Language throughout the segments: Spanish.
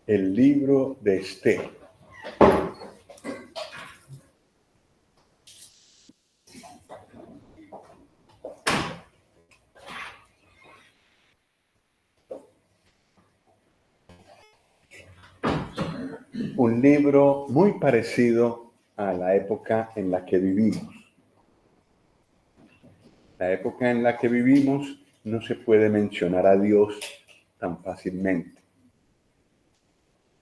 El libro de Esther. Un libro muy parecido a la época en la que vivimos. La época en la que vivimos no se puede mencionar a Dios tan fácilmente.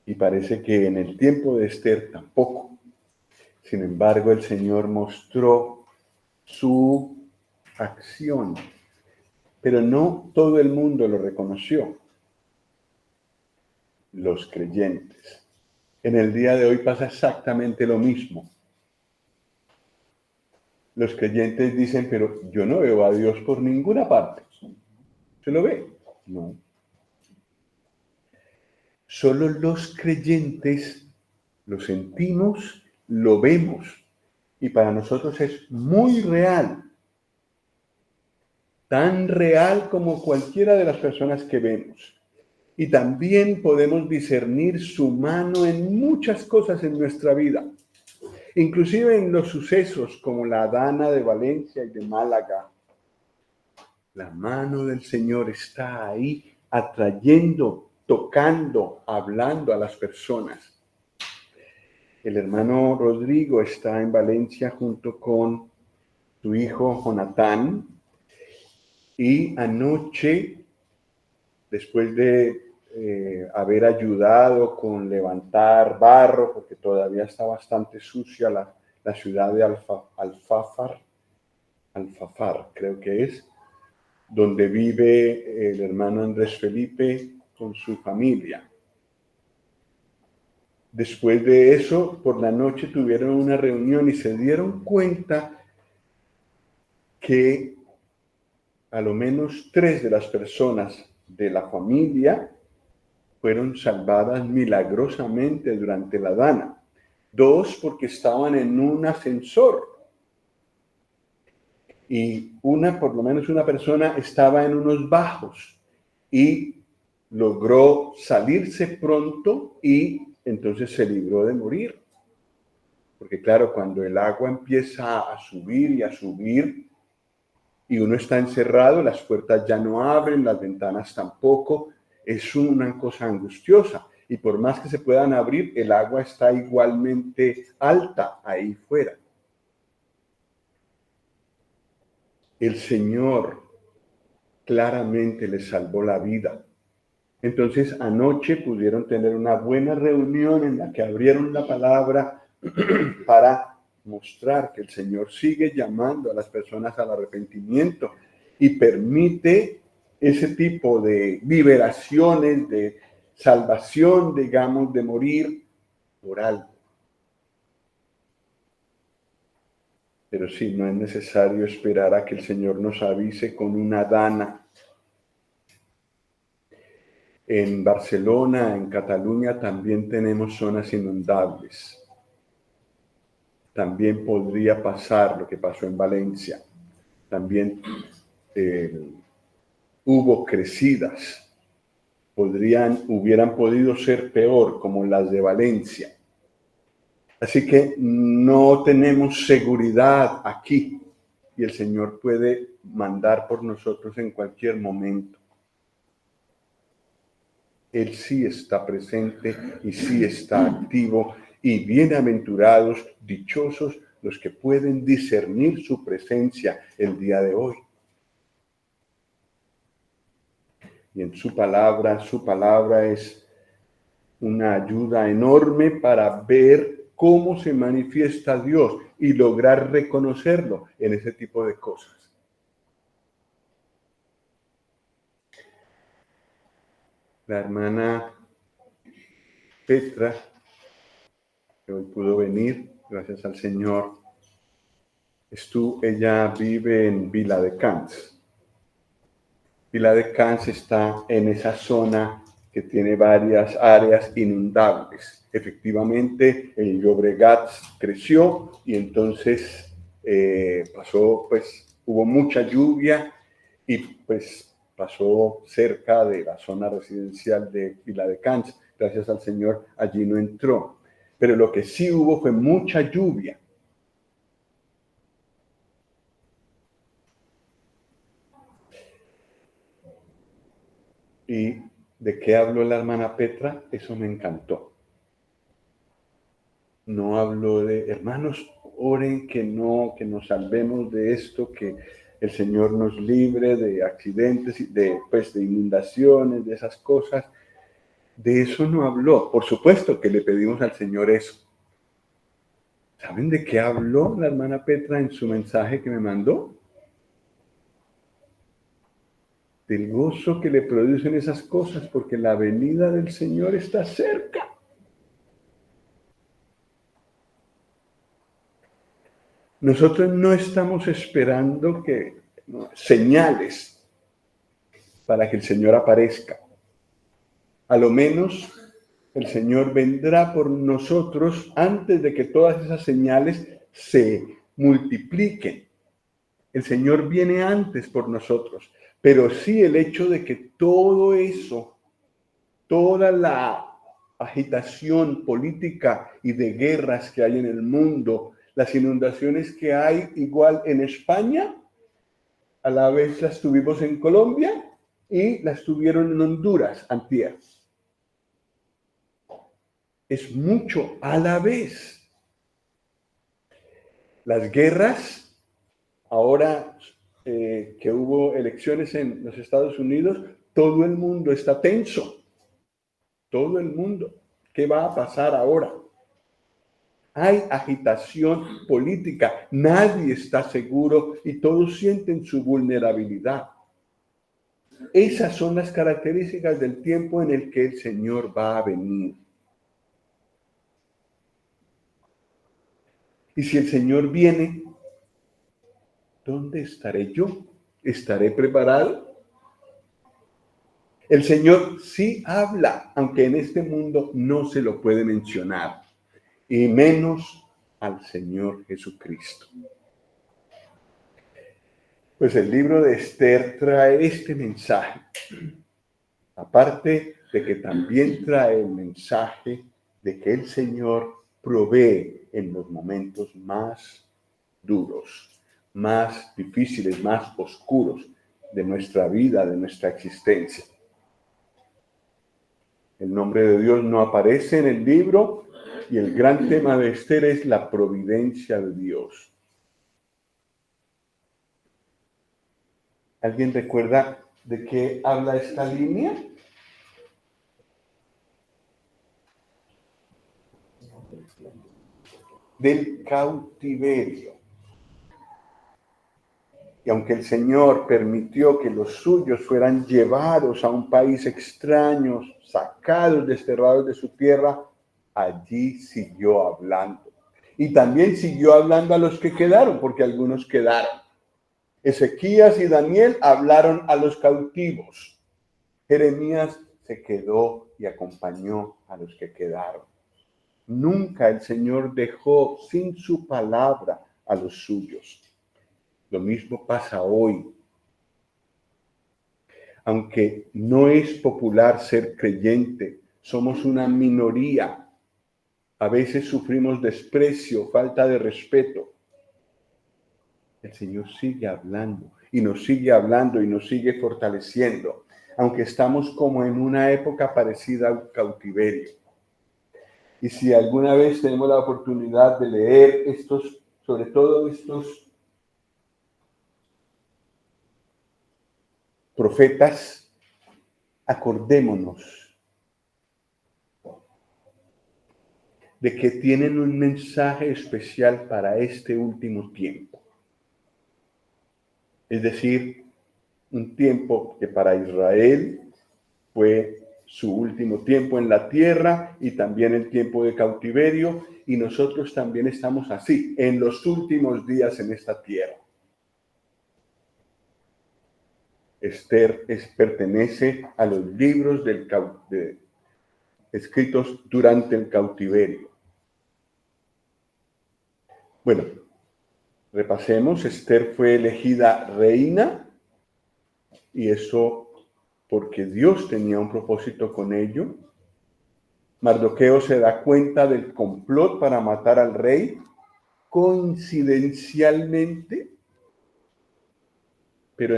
Y parece que en el tiempo de Esther tampoco. Sin embargo, el Señor mostró su acción, pero no todo el mundo lo reconoció. Los creyentes. En el día de hoy pasa exactamente lo mismo. Los creyentes dicen, pero yo no veo a Dios por ninguna parte. ¿Se lo ve? No. Solo los creyentes lo sentimos, lo vemos. Y para nosotros es muy real. Tan real como cualquiera de las personas que vemos. Y también podemos discernir su mano en muchas cosas en nuestra vida. Inclusive en los sucesos como la Dana de Valencia y de Málaga. La mano del Señor está ahí atrayendo, tocando, hablando a las personas. El hermano Rodrigo está en Valencia junto con su hijo Jonatán. Y anoche, después de haber ayudado con levantar barro, porque todavía está bastante sucia la ciudad de Alfafar, creo que es, donde vive el hermano Andrés Felipe con su familia. Después de eso, por la noche tuvieron una reunión y se dieron cuenta que a lo menos 3 de las personas de la familia fueron salvadas milagrosamente durante la Dana. 2 porque estaban en un ascensor. Y por lo menos una persona estaba en unos bajos y logró salirse pronto y entonces se libró de morir. Porque claro, cuando el agua empieza a subir y a subir y uno está encerrado, las puertas ya no abren, las ventanas tampoco, es una cosa angustiosa. Y por más que se puedan abrir, el agua está igualmente alta ahí fuera. El Señor claramente les salvó la vida. Entonces anoche pudieron tener una buena reunión en la que abrieron la palabra para mostrar que el Señor sigue llamando a las personas al arrepentimiento y permite ese tipo de liberaciones, de salvación, digamos, de morir por algo. Pero sí, no es necesario esperar a que el Señor nos avise con una dana. En Barcelona, en Cataluña, también tenemos zonas inundables. También podría pasar lo que pasó en Valencia. También hubo crecidas. Hubieran podido ser peor, como las de Valencia. Así que no tenemos seguridad aquí. Y el Señor puede mandar por nosotros en cualquier momento. Él sí está presente y sí está activo, y bienaventurados, dichosos los que pueden discernir su presencia el día de hoy. Y en su palabra es una ayuda enorme para ver cómo se manifiesta Dios y lograr reconocerlo en ese tipo de cosas. La hermana Petra, que hoy pudo venir, gracias al Señor, ella vive en Viladecans. Viladecans está en esa zona que tiene varias áreas inundables. Efectivamente, el Llobregat creció y entonces hubo mucha lluvia y pues pasó cerca de la zona residencial de Vila de Cans. Gracias al Señor, allí no entró. Pero lo que sí hubo fue mucha lluvia. ¿Y de qué habló la hermana Petra? Eso me encantó. No habló de, hermanos, oren que nos salvemos de esto, que el Señor nos libre de accidentes, de inundaciones, de esas cosas. De eso no habló. Por supuesto que le pedimos al Señor eso. ¿Saben de qué habló la hermana Petra en su mensaje que me mandó? Del gozo que le producen esas cosas, porque la venida del Señor está cerca. Nosotros no estamos esperando señales para que el Señor aparezca. A lo menos el Señor vendrá por nosotros antes de que todas esas señales se multipliquen. El Señor viene antes por nosotros, pero sí el hecho de que todo eso, toda la agitación política y de guerras que hay en el mundo, las inundaciones que hay igual en España, a la vez las tuvimos en Colombia y las tuvieron en Honduras antier. Es mucho a la vez. Las guerras, ahora que hubo elecciones en los Estados Unidos, todo el mundo está tenso. Todo el mundo. ¿Qué va a pasar ahora? Hay agitación política. Nadie está seguro y todos sienten su vulnerabilidad. Esas son las características del tiempo en el que el Señor va a venir. Y si el Señor viene, ¿dónde estaré yo? ¿Estaré preparado? El Señor sí habla, aunque en este mundo no se lo puede mencionar, y menos al Señor Jesucristo. Pues el libro de Esther trae este mensaje, aparte de que también trae el mensaje de que el Señor provee en los momentos más duros, más difíciles, más oscuros de nuestra vida, de nuestra existencia. El nombre de Dios no aparece en el libro y el gran tema de Esther es la providencia de Dios. ¿Alguien recuerda de qué habla esta línea? Del cautiverio. Y aunque el Señor permitió que los suyos fueran llevados a un país extraño, sacados, desterrados de su tierra, allí siguió hablando. Y también siguió hablando a los que quedaron, porque algunos quedaron. Ezequías y Daniel hablaron a los cautivos. Jeremías se quedó y acompañó a los que quedaron. Nunca el Señor dejó sin su palabra a los suyos. Lo mismo pasa hoy. Aunque no es popular ser creyente, somos una minoría. A veces sufrimos desprecio, falta de respeto. El Señor sigue hablando y nos sigue hablando y nos sigue fortaleciendo, aunque estamos como en una época parecida a un cautiverio. Y si alguna vez tenemos la oportunidad de leer estos, sobre todo estos profetas, acordémonos de que tienen un mensaje especial para este último tiempo. Es decir, un tiempo que para Israel fue su último tiempo en la tierra y también el tiempo de cautiverio, y nosotros también estamos así, en los últimos días en esta tierra. Esther pertenece a los libros escritos durante el cautiverio. Bueno, repasemos. Esther fue elegida reina y eso porque Dios tenía un propósito con ello. Mardoqueo se da cuenta del complot para matar al rey, coincidencialmente, pero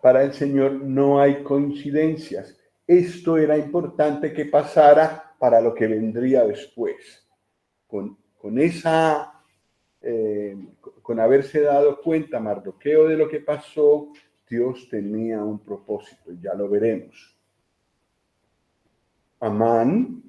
para el Señor no hay coincidencias. Esto era importante que pasara para lo que vendría después. Con haberse dado cuenta Mardoqueo de lo que pasó, Dios tenía un propósito, y ya lo veremos. Amán,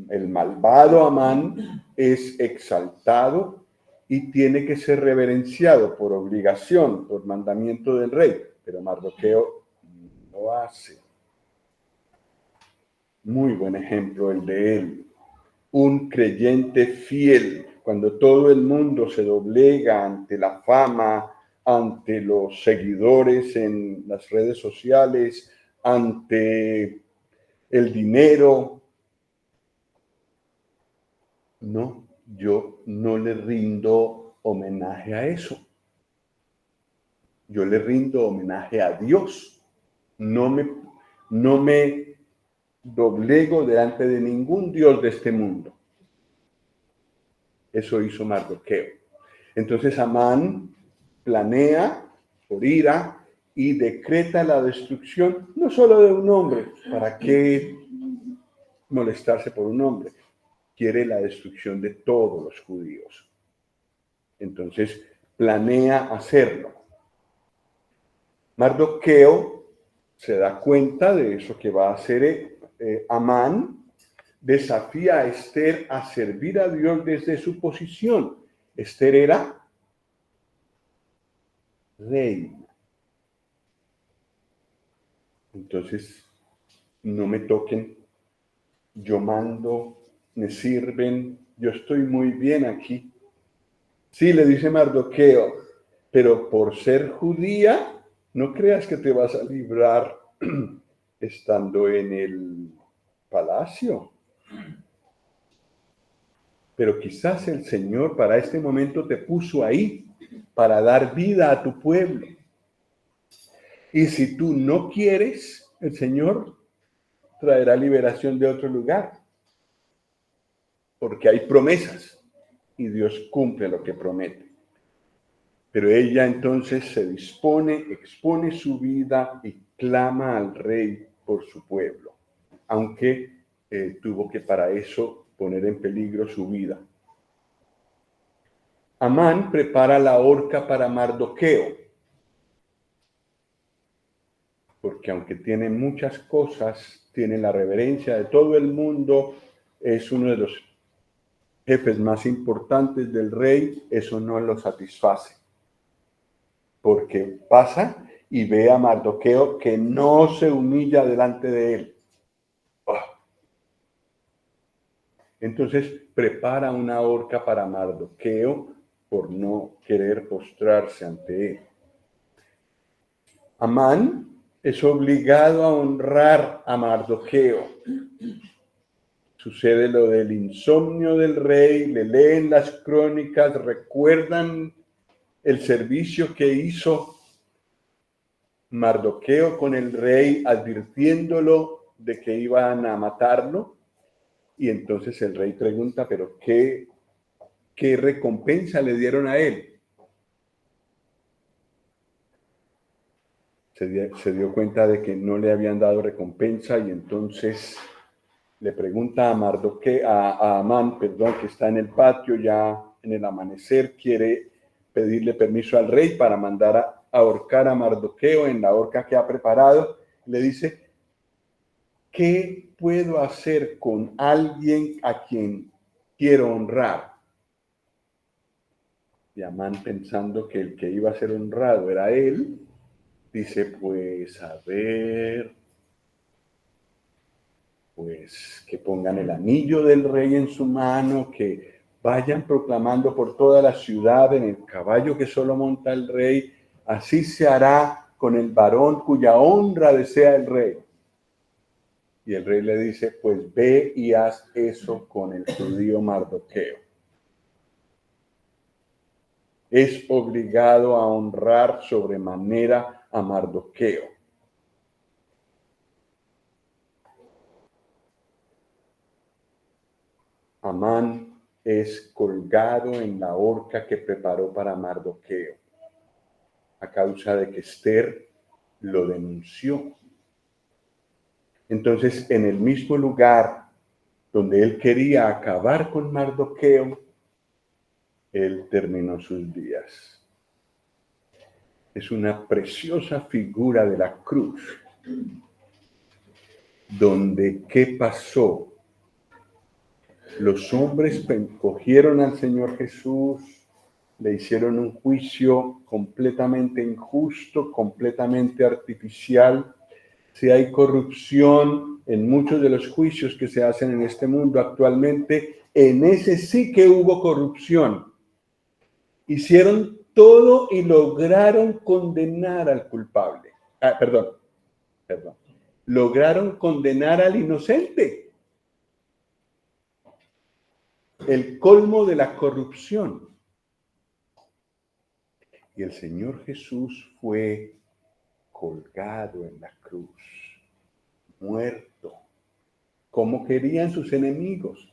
el malvado Amán, es exaltado y tiene que ser reverenciado por obligación, por mandamiento del rey, pero Mardoqueo lo hace. Muy buen ejemplo el de él. Un creyente fiel, cuando todo el mundo se doblega ante la fama, ante los seguidores en las redes sociales, ante el dinero. No, yo no le rindo homenaje a eso. Yo le rindo homenaje a Dios. No me doblego delante de ningún Dios de este mundo. Eso hizo Mardoqueo. Entonces Amán planea por ira y decreta la destrucción no solo de un hombre. ¿Para qué molestarse por un hombre? Quiere la destrucción de todos los judíos. Entonces planea hacerlo. Mardoqueo se da cuenta de eso que va a hacer Amán, desafía a Esther a servir a Dios desde su posición. Esther era reina. Entonces, no me toquen, yo mando, me sirven, yo estoy muy bien aquí. Sí, le dice Mardoqueo, pero por ser judía, no creas que te vas a librar estando en el palacio. Pero quizás el Señor para este momento te puso ahí para dar vida a tu pueblo. Y si tú no quieres, el Señor traerá liberación de otro lugar. Porque hay promesas y Dios cumple lo que promete. Pero ella entonces se dispone, expone su vida y clama al rey por su pueblo, aunque tuvo que para eso poner en peligro su vida. Amán prepara la horca para Mardoqueo, porque aunque tiene muchas cosas, tiene la reverencia de todo el mundo, es uno de los jefes más importantes del rey, eso no lo satisface. Porque pasa y ve a Mardoqueo que no se humilla delante de él. Entonces prepara una horca para Mardoqueo por no querer postrarse ante él. Amán es obligado a honrar a Mardoqueo. Sucede lo del insomnio del rey, le leen las crónicas, recuerdan el servicio que hizo Mardoqueo con el rey, advirtiéndolo de que iban a matarlo. Y entonces el rey pregunta, pero ¿qué recompensa le dieron a él? Se dio cuenta de que no le habían dado recompensa y entonces le pregunta a Amán, que está en el patio ya en el amanecer, quiere pedirle permiso al rey para mandar a ahorcar a Mardoqueo en la horca que ha preparado. Le dice, ¿qué puedo hacer con alguien a quien quiero honrar? Y Amán, pensando que el que iba a ser honrado era él, dice, pues a ver, pues que pongan el anillo del rey en su mano, que vayan proclamando por toda la ciudad en el caballo que solo monta el rey, así se hará con el varón cuya honra desea el rey. Y el rey le dice, pues ve y haz eso con el judío Mardoqueo. Es obligado a honrar sobremanera a Mardoqueo. Amán es colgado en la horca que preparó para Mardoqueo, a causa de que Esther lo denunció. Entonces, en el mismo lugar donde él quería acabar con Mardoqueo, él terminó sus días. Es una preciosa figura de la cruz, donde ¿qué pasó? Los hombres cogieron al Señor Jesús, le hicieron un juicio completamente injusto, completamente artificial. Si hay corrupción en muchos de los juicios que se hacen en este mundo actualmente, en ese sí que hubo corrupción. Hicieron todo y lograron condenar al culpable. Perdón. Lograron condenar al inocente. El colmo de la corrupción. Y el Señor Jesús fue colgado en la cruz, muerto, como querían sus enemigos,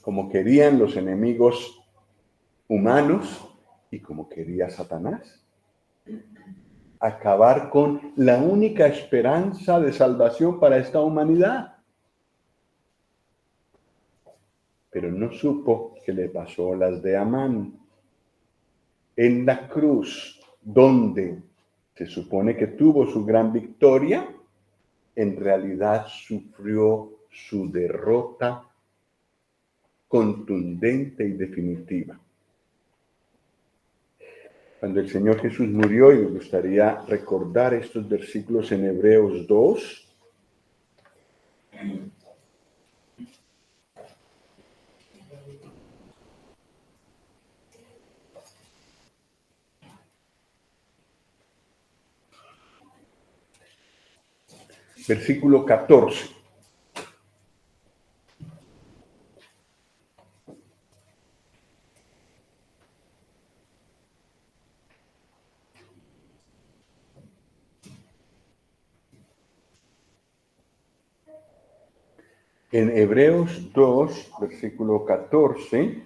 como querían los enemigos humanos y como quería Satanás. Acabar con la única esperanza de salvación para esta humanidad. Pero no supo que le pasó las de Amán. En la cruz, donde se supone que tuvo su gran victoria, en realidad sufrió su derrota contundente y definitiva. Cuando el Señor Jesús murió, y me gustaría recordar estos versículos en Hebreos 2, versículo 14. En Hebreos 2, versículo 14,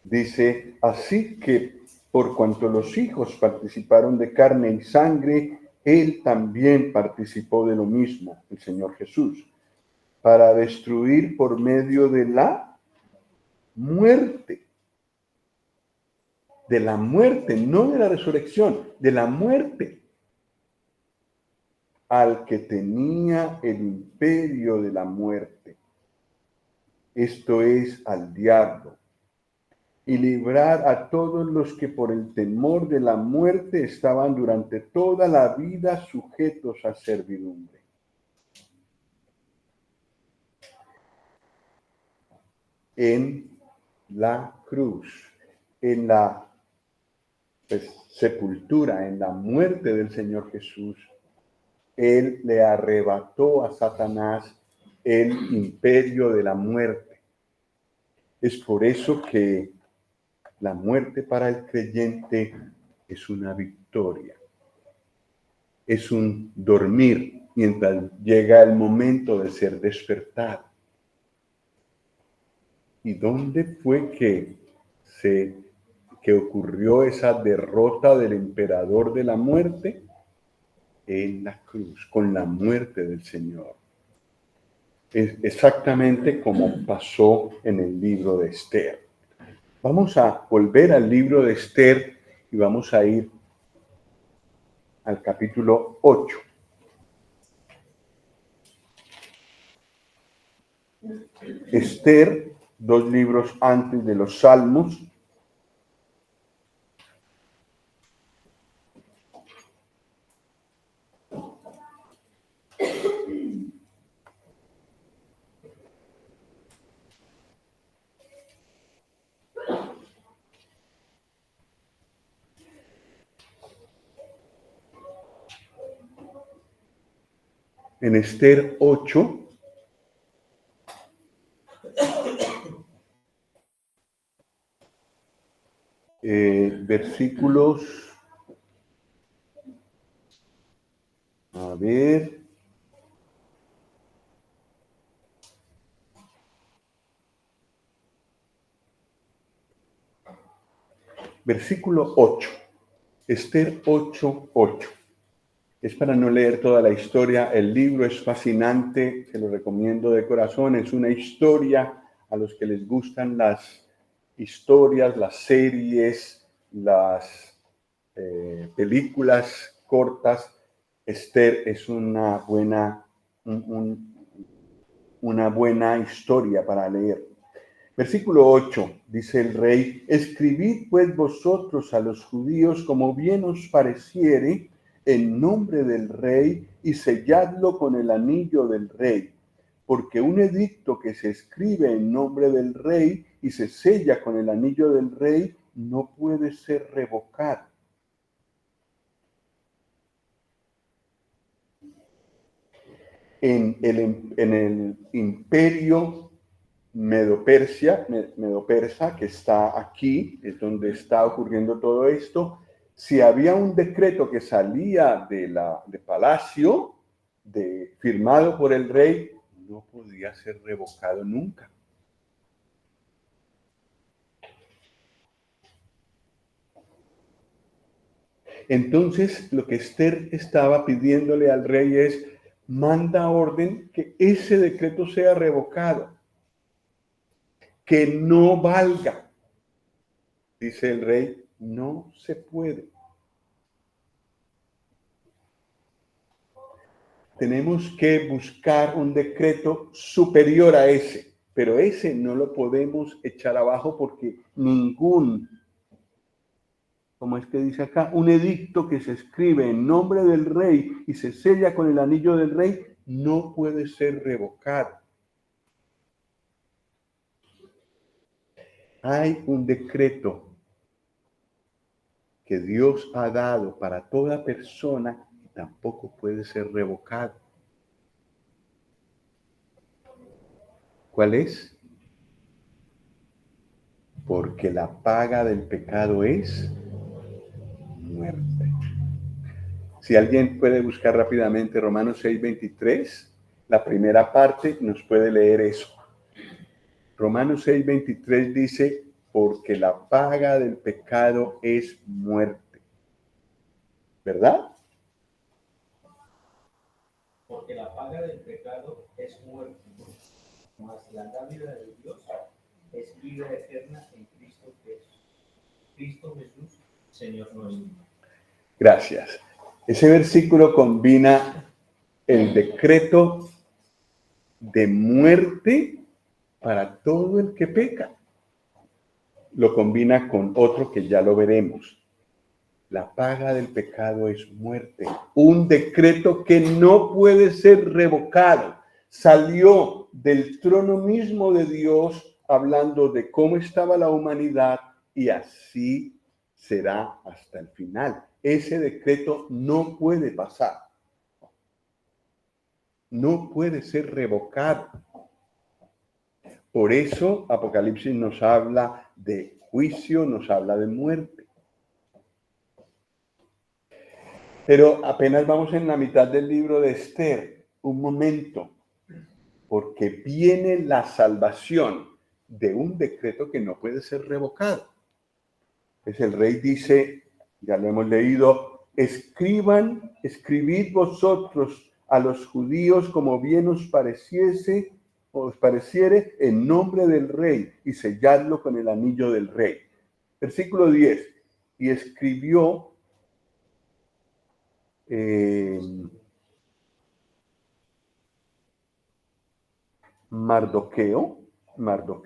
dice, así que por cuanto los hijos participaron de carne y sangre, él también participó de lo mismo, el Señor Jesús, para destruir por medio de la muerte, no de la resurrección, de la muerte, al que tenía el imperio de la muerte, esto es, al diablo, y librar a todos los que por el temor de la muerte estaban durante toda la vida sujetos a servidumbre. En la cruz, en la sepultura, en la muerte del Señor Jesús, Él le arrebató a Satanás el imperio de la muerte. Es por eso que la muerte para el creyente es una victoria. Es un dormir mientras llega el momento de ser despertado. ¿Y dónde fue que ocurrió esa derrota del emperador de la muerte? En la cruz, con la muerte del Señor. Es exactamente como pasó en el libro de Esther. Vamos a volver al libro de Esther y vamos a ir al capítulo 8. Esther, 2 libros antes de los Salmos. En Esther 8, versículos ver. Versículo 8. Esther 8:8. Es para no leer toda la historia. El libro es fascinante, se lo recomiendo de corazón. Es una historia a los que les gustan las historias, las series, las películas cortas. Esther es una buena historia para leer. Versículo 8, dice el rey: escribid pues vosotros a los judíos como bien os pareciere, en nombre del rey, y selladlo con el anillo del rey, porque un edicto que se escribe en nombre del rey y se sella con el anillo del rey no puede ser revocado. En el imperio Medo-Persa, que está aquí, es donde está ocurriendo todo esto. Si había un decreto que salía de palacio, firmado por el rey, no podía ser revocado nunca. Entonces, lo que Esther estaba pidiéndole al rey es: manda orden que ese decreto sea revocado, que no valga. Dice el rey: no se puede. Tenemos que buscar un decreto superior a ese, pero ese no lo podemos echar abajo porque como es que dice acá, un edicto que se escribe en nombre del rey y se sella con el anillo del rey no puede ser revocado. Hay un decreto que Dios ha dado para toda persona y tampoco puede ser revocado. ¿Cuál es? Porque la paga del pecado es muerte. Si alguien puede buscar rápidamente Romanos 6:23, la primera parte nos puede leer eso. Romanos 6:23 dice: porque la paga del pecado es muerte. ¿Verdad? Porque la paga del pecado es muerte, mas la dádiva de Dios es vida eterna en Cristo Jesús, Señor nuestro. Gracias. Ese versículo combina el decreto de muerte para todo el que peca. Lo combina con otro que ya lo veremos. La paga del pecado es muerte. Un decreto que no puede ser revocado. Salió del trono mismo de Dios hablando de cómo estaba la humanidad y así será hasta el final. Ese decreto no puede pasar. No puede ser revocado. Por eso Apocalipsis nos habla de juicio, nos habla de muerte. Pero apenas vamos en la mitad del libro de Esther, un momento, porque viene la salvación de un decreto que no puede ser revocado. Pues el rey dice, ya lo hemos leído: escribid vosotros a los judíos como bien os pareciere, en nombre del rey, y selladlo con el anillo del rey. Versículo 10. Y escribió Mardoqueo mandó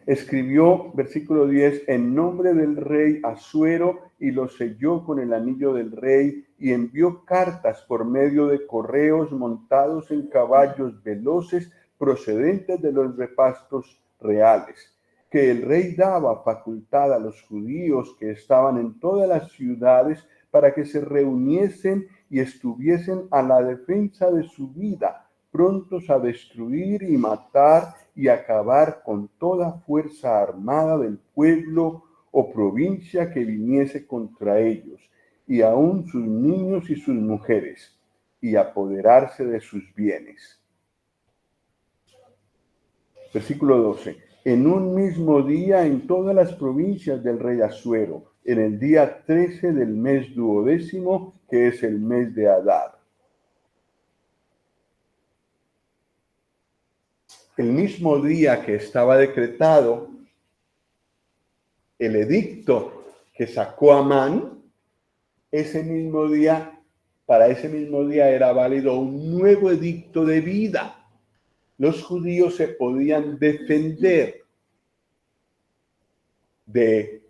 escribió, versículo 10, en nombre del rey Asuero, y lo selló con el anillo del rey, y envió cartas por medio de correos montados en caballos veloces procedentes de los repastos reales, que el rey daba facultad a los judíos que estaban en todas las ciudades para que se reuniesen y estuviesen a la defensa de su vida, prontos a destruir y matar y acabar con toda fuerza armada del pueblo o provincia que viniese contra ellos. y aún sus niños y sus mujeres, y apoderarse de sus bienes. Versículo 12. En un mismo día en todas las provincias del rey Asuero, en el día 13 del mes duodécimo, que es el mes de Adar. El mismo día que estaba decretado el edicto que sacó Amán, para ese mismo día era válido un nuevo edicto de vida. Los judíos se podían defender de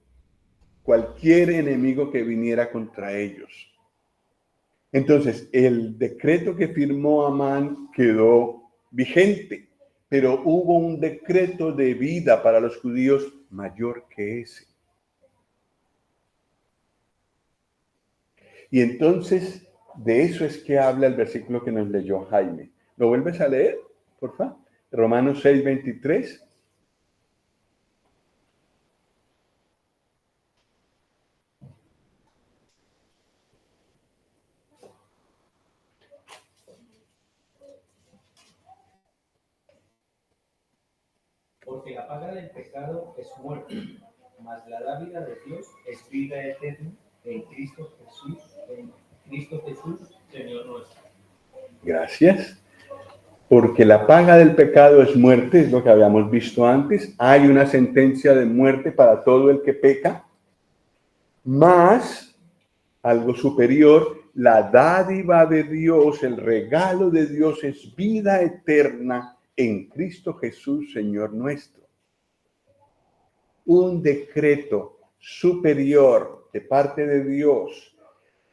cualquier enemigo que viniera contra ellos. Entonces, el decreto que firmó Amán quedó vigente, pero hubo un decreto de vida para los judíos mayor que ese. Y entonces, de eso es que habla el versículo que nos leyó Jaime. ¿Lo vuelves a leer, por favor? Romanos 6:23. Porque la paga del pecado es muerte, mas la dádiva de Dios es vida eterna en Cristo Jesús, Señor nuestro. Gracias. Porque la paga del pecado es muerte, es lo que habíamos visto antes. Hay una sentencia de muerte para todo el que peca, más algo superior, la dádiva de Dios, el regalo de Dios es vida eterna en Cristo Jesús, Señor nuestro. Un decreto superior de parte de Dios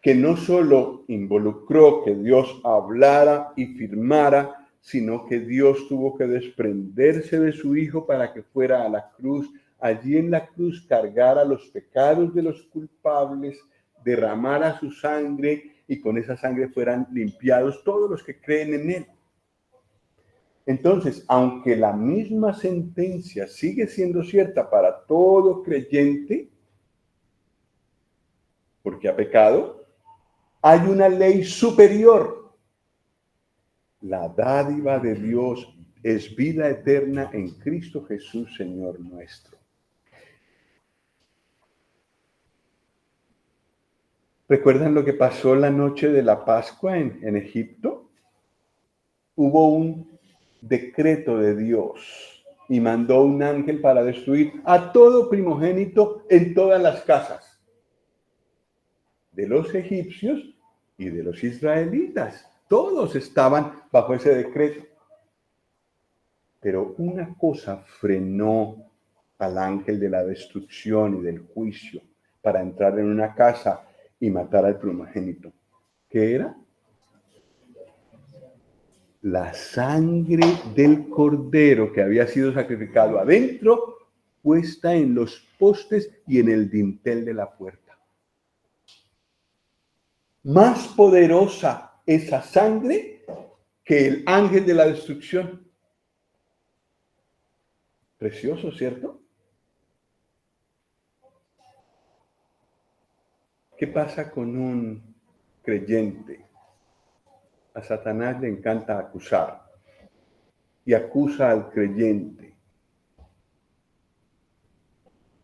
que no solo involucró que Dios hablara y firmara, sino que Dios tuvo que desprenderse de su Hijo para que fuera a la cruz. Allí en la cruz cargara los pecados de los culpables, derramara su sangre y con esa sangre fueran limpiados todos los que creen en Él. Entonces, aunque la misma sentencia sigue siendo cierta para todo creyente, porque ha pecado, hay una ley superior. La dádiva de Dios es vida eterna en Cristo Jesús, Señor nuestro. ¿Recuerdan lo que pasó la noche de la Pascua en Egipto? Hubo un decreto de Dios y mandó un ángel para destruir a todo primogénito en todas las casas de los egipcios y de los israelitas. Todos estaban bajo ese decreto. Pero una cosa frenó al ángel de la destrucción y del juicio para entrar en una casa y matar al primogénito. ¿Qué era? La sangre del cordero que había sido sacrificado adentro, puesta en los postes y en el dintel de la puerta. Más poderosa esa sangre que el ángel de la destrucción. Precioso, ¿cierto? ¿Qué pasa con un creyente? A Satanás le encanta acusar y acusa al creyente.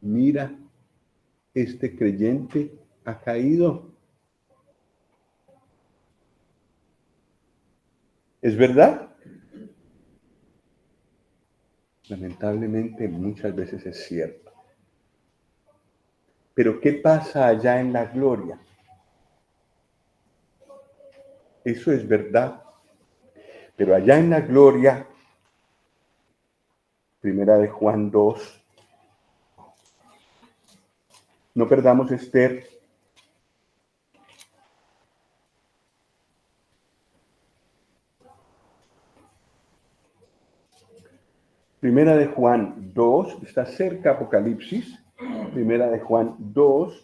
Mira, este creyente ha caído. ¿Es verdad? Lamentablemente muchas veces es cierto. Pero ¿qué pasa allá en la gloria? Eso es verdad. Pero allá en la gloria, primera de Juan 2, no perdamos Esther. Primera de Juan 2, está cerca Apocalipsis. Primera de Juan 2.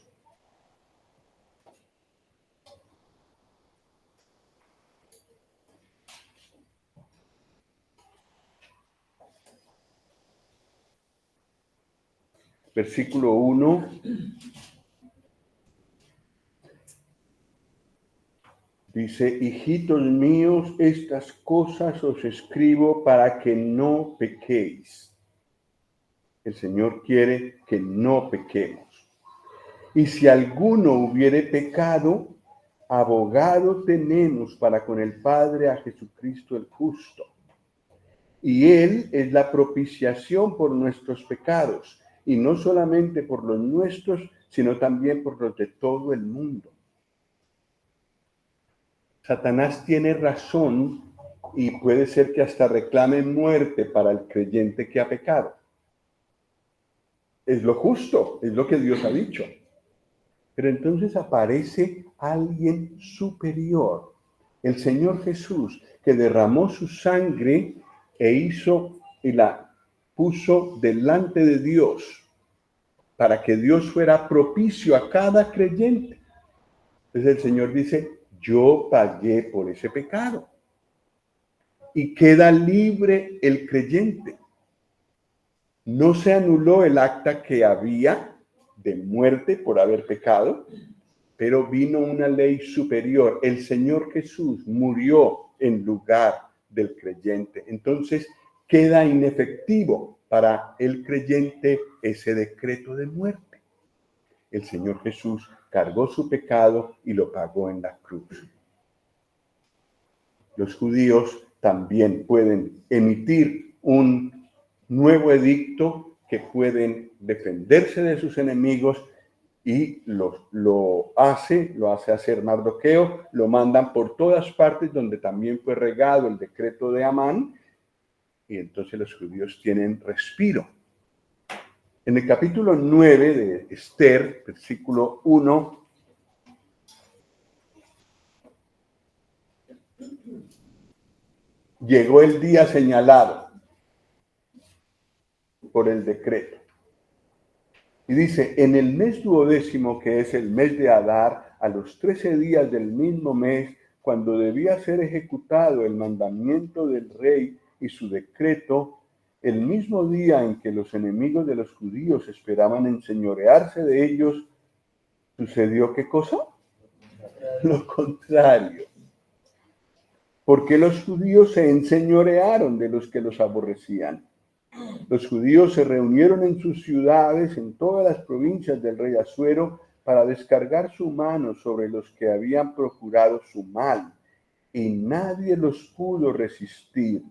Versículo 1. Dice, hijitos míos, estas cosas os escribo para que no pequéis. El Señor quiere que no pequemos. Y si alguno hubiere pecado, abogado tenemos para con el Padre a Jesucristo el justo. Y Él es la propiciación por nuestros pecados, y no solamente por los nuestros, sino también por los de todo el mundo. Satanás tiene razón y puede ser que hasta reclame muerte para el creyente que ha pecado. Es lo justo, es lo que Dios ha dicho. Pero entonces aparece alguien superior, el Señor Jesús, que derramó su sangre y la puso delante de Dios, para que Dios fuera propicio a cada creyente. Entonces el Señor dice, yo pagué por ese pecado. Y queda libre el creyente. No se anuló el acta que había de muerte por haber pecado, pero vino una ley superior. El Señor Jesús murió en lugar del creyente. Entonces queda inefectivo para el creyente ese decreto de muerte. El Señor Jesús cargó su pecado y lo pagó en la cruz. Los judíos también pueden emitir un nuevo edicto que pueden defenderse de sus enemigos y lo hace hacer Mardoqueo, lo mandan por todas partes donde también fue regado el decreto de Amán y entonces los judíos tienen respiro. En el capítulo 9 de Esther, versículo 1, llegó el día señalado por el decreto. Y dice, en el mes 12º, que es el mes de Adar, a los 13 días del mismo mes, cuando debía ser ejecutado el mandamiento del rey y su decreto, el mismo día en que los enemigos de los judíos esperaban enseñorearse de ellos, ¿sucedió qué cosa? Lo contrario. Porque los judíos se enseñorearon de los que los aborrecían. Los judíos se reunieron en sus ciudades, en todas las provincias del rey Asuero, para descargar su mano sobre los que habían procurado su mal, y nadie los pudo resistir,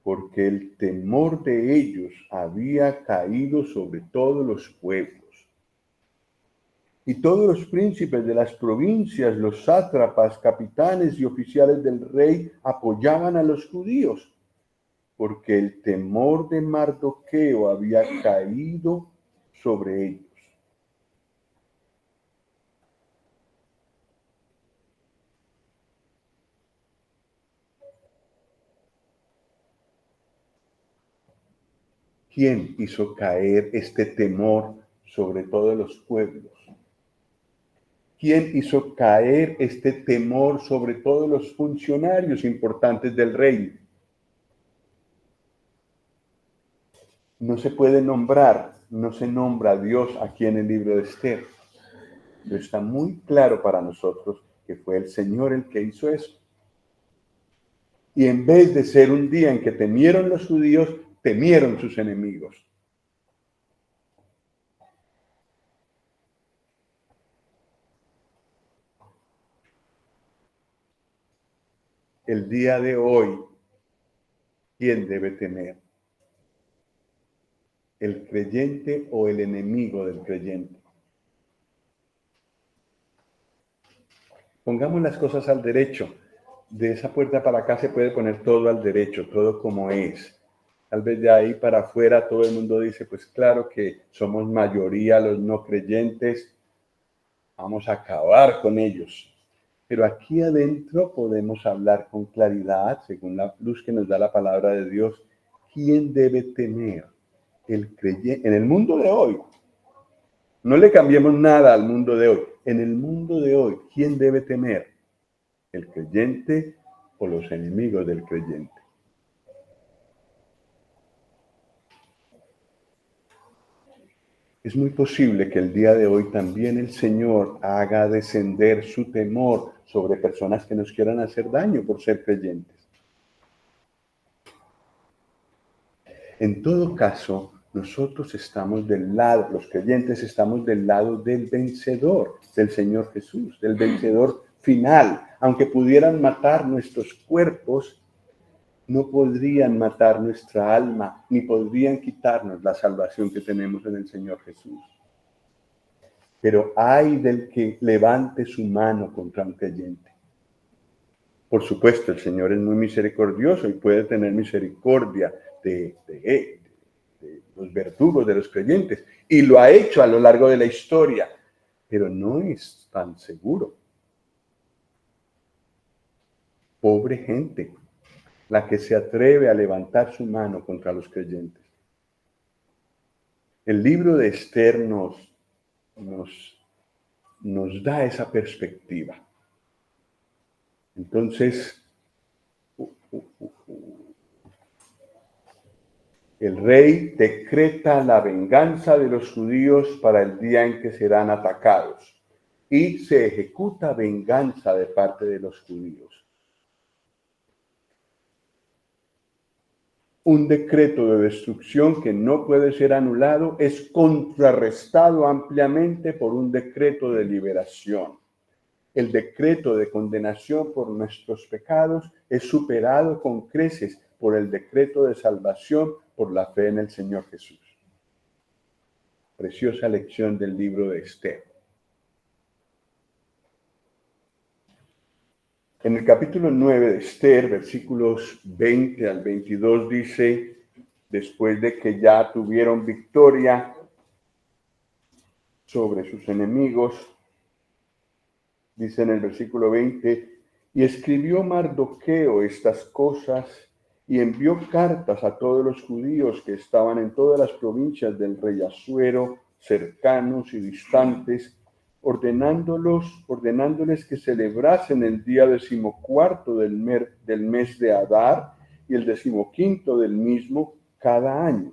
porque el temor de ellos había caído sobre todos los pueblos. Y todos los príncipes de las provincias, los sátrapas, capitanes y oficiales del rey apoyaban a los judíos, porque el temor de Mardoqueo había caído sobre ellos. ¿Quién hizo caer este temor sobre todos los pueblos? ¿Quién hizo caer este temor sobre todos los funcionarios importantes del reino? No se puede nombrar, no se nombra a Dios aquí en el libro de Esther. Pero está muy claro para nosotros que fue el Señor el que hizo eso. Y en vez de ser un día en que temieron los judíos, temieron sus enemigos. El día de hoy, ¿quién debe temer? ¿El creyente o el enemigo del creyente? Pongamos las cosas al derecho. De esa puerta para acá se puede poner todo al derecho, todo como es. Tal vez de ahí para afuera todo el mundo dice, pues claro que somos mayoría los no creyentes, vamos a acabar con ellos. Pero aquí adentro podemos hablar con claridad, según la luz que nos da la palabra de Dios, ¿quién debe temer? El creyente, en el mundo de hoy. No le cambiemos nada al mundo de hoy. En el mundo de hoy, ¿quién debe temer? ¿El creyente o los enemigos del creyente? Es muy posible que el día de hoy también el Señor haga descender su temor sobre personas que nos quieran hacer daño por ser creyentes. En todo caso, nosotros estamos del lado, los creyentes estamos del lado del vencedor, del Señor Jesús, del vencedor final. Aunque pudieran matar nuestros cuerpos, no podrían matar nuestra alma, ni podrían quitarnos la salvación que tenemos en el Señor Jesús. Pero ay del que levante su mano contra un creyente. Por supuesto, el Señor es muy misericordioso y puede tener misericordia de los verdugos de los creyentes, y lo ha hecho a lo largo de la historia, pero no es tan seguro. Pobre gente, la que se atreve a levantar su mano contra los creyentes. El libro de Esther nos da esa perspectiva. Entonces, el rey decreta la venganza de los judíos para el día en que serán atacados, y se ejecuta venganza de parte de los judíos. Un decreto de destrucción que no puede ser anulado es contrarrestado ampliamente por un decreto de liberación. El decreto de condenación por nuestros pecados es superado con creces por el decreto de salvación por la fe en el Señor Jesús. Preciosa lección del libro de Esther. En el capítulo 9 de Esther, versículos 20 al 22, dice, después de que ya tuvieron victoria sobre sus enemigos, dice en el versículo 20, y escribió Mardoqueo estas cosas y envió cartas a todos los judíos que estaban en todas las provincias del rey Asuero, cercanos y distantes, ordenándoles que celebrasen el día 14 del mes de Adar y el 15 del mismo cada año,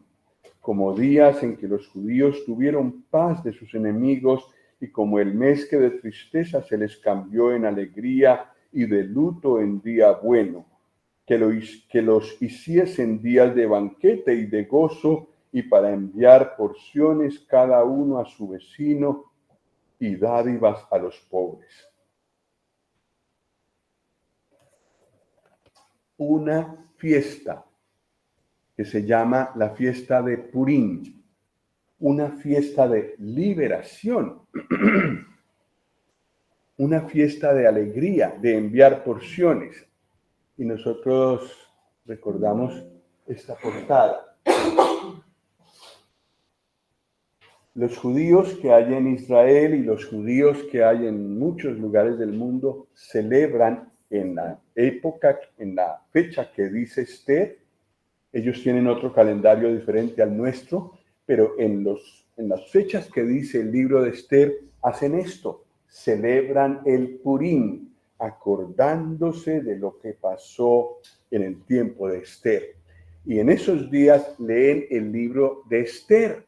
como días en que los judíos tuvieron paz de sus enemigos y como el mes que de tristeza se les cambió en alegría y de luto en día bueno, que los hiciesen días de banquete y de gozo y para enviar porciones cada uno a su vecino y dádivas a los pobres. Una fiesta que se llama la fiesta de Purim, una fiesta de liberación, una fiesta de alegría, de enviar porciones. Y nosotros recordamos esta portada. Los judíos que hay en Israel y los judíos que hay en muchos lugares del mundo celebran en la época, en la fecha que dice Esther. Ellos tienen otro calendario diferente al nuestro, pero en las fechas que dice el libro de Esther hacen esto, celebran el Purim, acordándose de lo que pasó en el tiempo de Esther. Y en esos días leen el libro de Esther,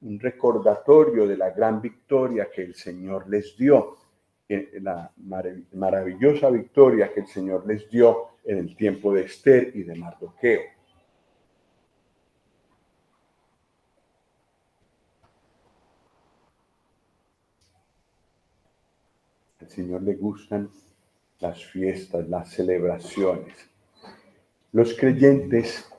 un recordatorio de la gran victoria que el Señor les dio, la maravillosa victoria que el Señor les dio en el tiempo de Esther y de Mardoqueo. Al Señor le gustan las fiestas, las celebraciones. Los creyentes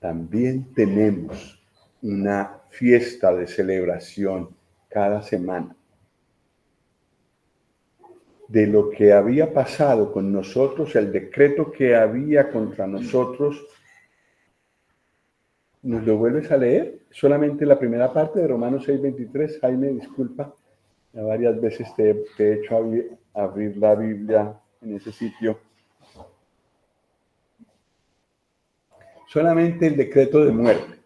también tenemos una fiesta de celebración cada semana. De lo que había pasado con nosotros, el decreto que había contra nosotros. ¿Nos lo vuelves a leer? Solamente la primera parte de Romanos 6:23. Jaime, disculpa. Ya varias veces te he hecho abrir la Biblia en ese sitio. Solamente el decreto de muerte.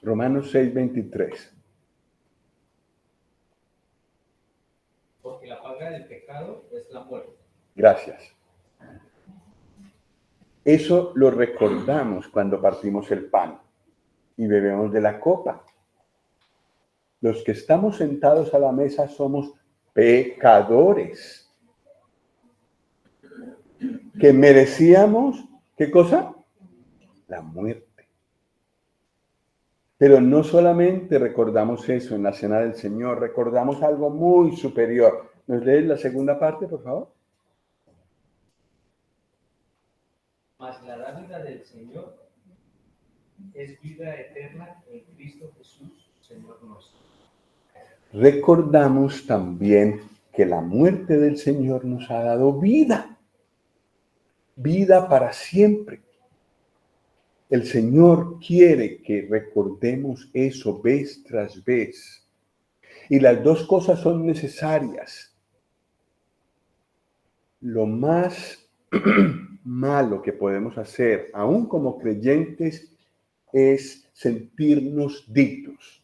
Romanos 6:23. Porque la paga del pecado es la muerte. Gracias. Eso lo recordamos cuando partimos el pan y bebemos de la copa. Los que estamos sentados a la mesa somos pecadores, que merecíamos, ¿qué cosa? La muerte. Pero no solamente recordamos eso en la Cena del Señor, recordamos algo muy superior. ¿Nos lees la segunda parte, por favor? Mas la dádiva del Señor es vida eterna en Cristo Jesús, Señor nuestro. Recordamos también que la muerte del Señor nos ha dado vida, vida para siempre. El Señor quiere que recordemos eso vez tras vez. Y las dos cosas son necesarias. Lo más malo que podemos hacer, aún como creyentes, es sentirnos dignos,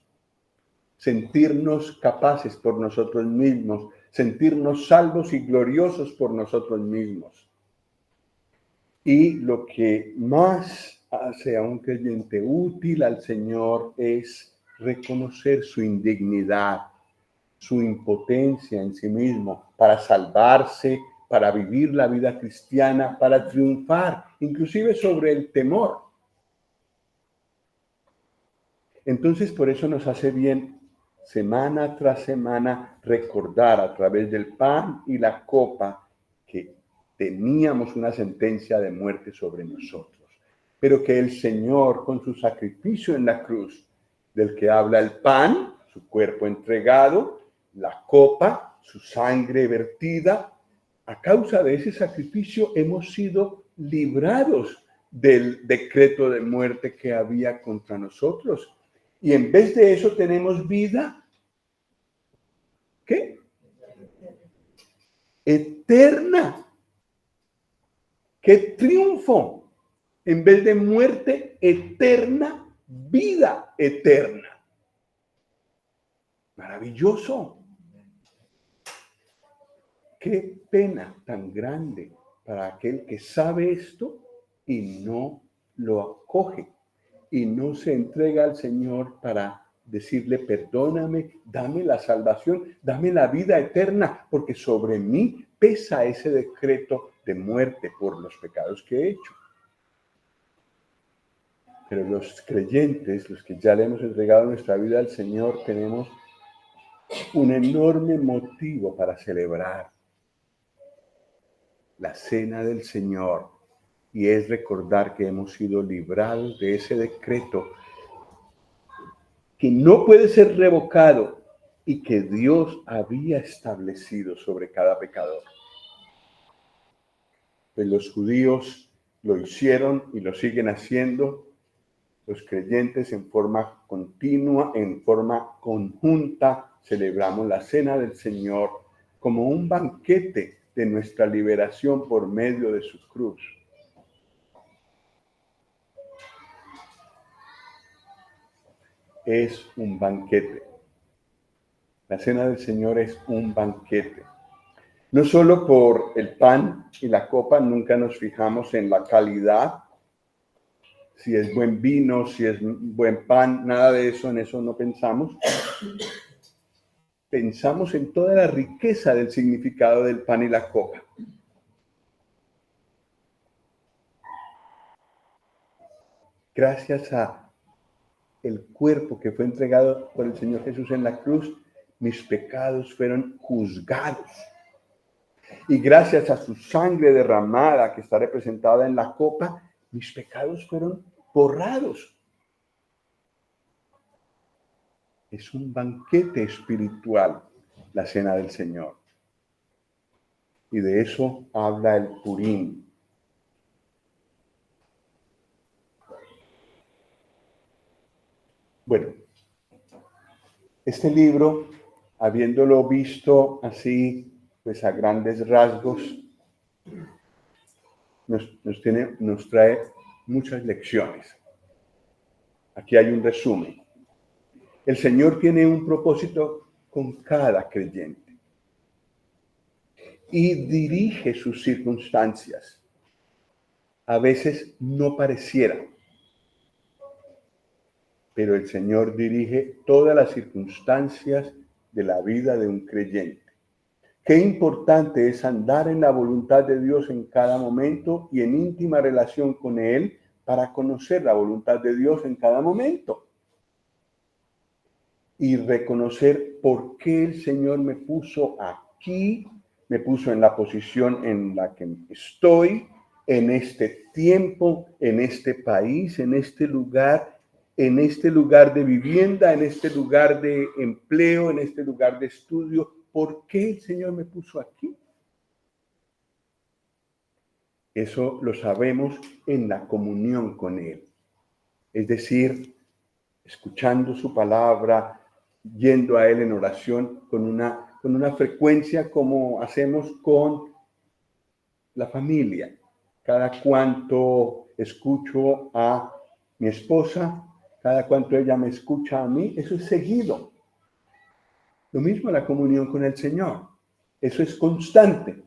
sentirnos capaces por nosotros mismos, sentirnos salvos y gloriosos por nosotros mismos. Y lo que más hace a un creyente útil al Señor es reconocer su indignidad, su impotencia en sí mismo para salvarse, para vivir la vida cristiana, para triunfar, inclusive sobre el temor. Entonces, por eso nos hace bien semana tras semana recordar a través del pan y la copa que teníamos una sentencia de muerte sobre nosotros, pero que el Señor, con su sacrificio en la cruz, del que habla el pan, su cuerpo entregado, la copa, su sangre vertida, a causa de ese sacrificio hemos sido librados del decreto de muerte que había contra nosotros. Y en vez de eso tenemos vida, ¿qué? Eterna. ¡Qué triunfo! En vez de muerte eterna, vida eterna. Maravilloso. Qué pena tan grande para aquel que sabe esto y no lo acoge y no se entrega al Señor para decirle: perdóname, dame la salvación, dame la vida eterna, porque sobre mí pesa ese decreto de muerte por los pecados que he hecho. Pero los creyentes, los que ya le hemos entregado nuestra vida al Señor, tenemos un enorme motivo para celebrar la cena del Señor, y es recordar que hemos sido librados de ese decreto que no puede ser revocado y que Dios había establecido sobre cada pecador. Pues los judíos lo hicieron y lo siguen haciendo. Los creyentes en forma continua, en forma conjunta, celebramos la cena del Señor como un banquete de nuestra liberación por medio de su cruz. Es un banquete. La cena del Señor es un banquete. No solo por el pan y la copa, nunca nos fijamos en la calidad, si es buen vino, si es buen pan, nada de eso, en eso no pensamos. Pensamos en toda la riqueza del significado del pan y la copa. Gracias a el cuerpo que fue entregado por el Señor Jesús en la cruz, mis pecados fueron juzgados. Y gracias a su sangre derramada que está representada en la copa, mis pecados fueron borrados. Es un banquete espiritual, la cena del Señor. Y de eso habla el Purim. Bueno, este libro, habiéndolo visto así, pues a grandes rasgos, nos trae muchas lecciones. Aquí hay un resumen. El Señor tiene un propósito con cada creyente y dirige sus circunstancias. A veces no pareciera, pero el Señor dirige todas las circunstancias de la vida de un creyente. Qué importante es andar en la voluntad de Dios en cada momento y en íntima relación con Él para conocer la voluntad de Dios en cada momento. Y reconocer por qué el Señor me puso aquí, me puso en la posición en la que estoy, en este tiempo, en este país, en este lugar de vivienda, en este lugar de empleo, en este lugar de estudio. ¿Por qué el Señor me puso aquí? Eso lo sabemos en la comunión con Él. Es decir, escuchando su palabra, yendo a Él en oración con una frecuencia como hacemos con la familia. Cada cuanto escucho a mi esposa, cada cuanto ella me escucha a mí, eso es seguido. Lo mismo la comunión con el Señor. Eso es constante.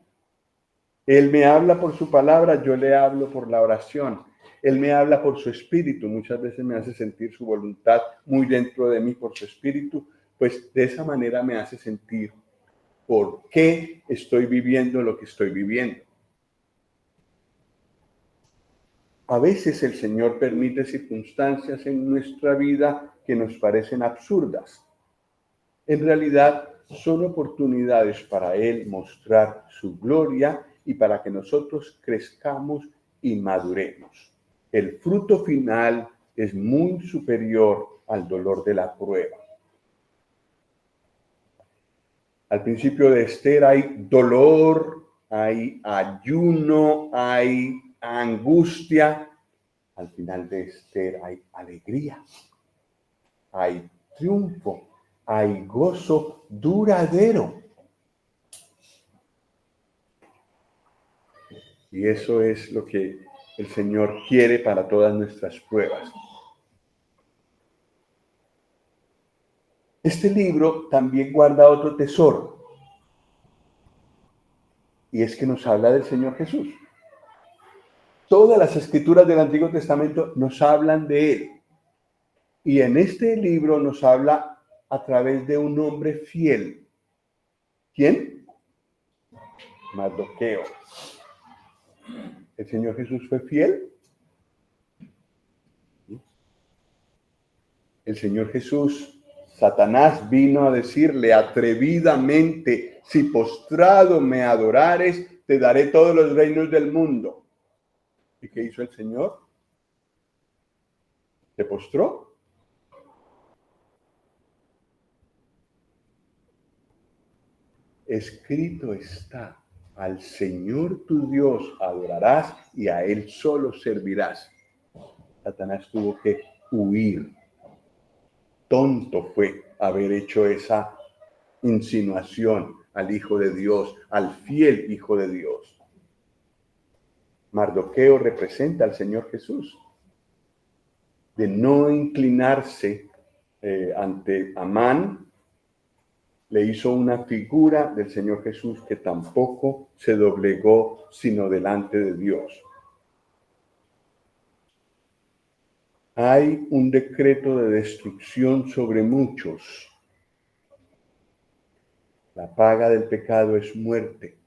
Él me habla por su palabra, yo le hablo por la oración. Él me habla por su espíritu, muchas veces me hace sentir su voluntad muy dentro de mí por su espíritu, pues de esa manera me hace sentir por qué estoy viviendo lo que estoy viviendo. A veces el Señor permite circunstancias en nuestra vida que nos parecen absurdas. En realidad son oportunidades para Él mostrar su gloria y para que nosotros crezcamos y maduremos. El fruto final es muy superior al dolor de la prueba. Al principio de Esther hay dolor, hay ayuno, hay angustia. Al final de Esther hay alegría, hay triunfo, hay gozo duradero. Y eso es lo que el Señor quiere para todas nuestras pruebas. Este libro también guarda otro tesoro. Y es que nos habla del Señor Jesús. Todas las escrituras del Antiguo Testamento nos hablan de Él. Y en este libro nos habla a través de un hombre fiel. ¿Quién? Mardoqueo. ¿El Señor Jesús fue fiel? El Señor Jesús, Satanás vino a decirle atrevidamente, si postrado me adorares, te daré todos los reinos del mundo. ¿Y qué hizo el Señor? ¿Se postró? Escrito está, al Señor tu Dios adorarás y a Él solo servirás. Satanás tuvo que huir. Tonto fue haber hecho esa insinuación al Hijo de Dios, al fiel Hijo de Dios. Mardoqueo representa al Señor Jesús. De no inclinarse ante Amán, le hizo una figura del Señor Jesús que tampoco se doblegó sino delante de Dios. Hay un decreto de destrucción sobre muchos. La paga del pecado es muerte.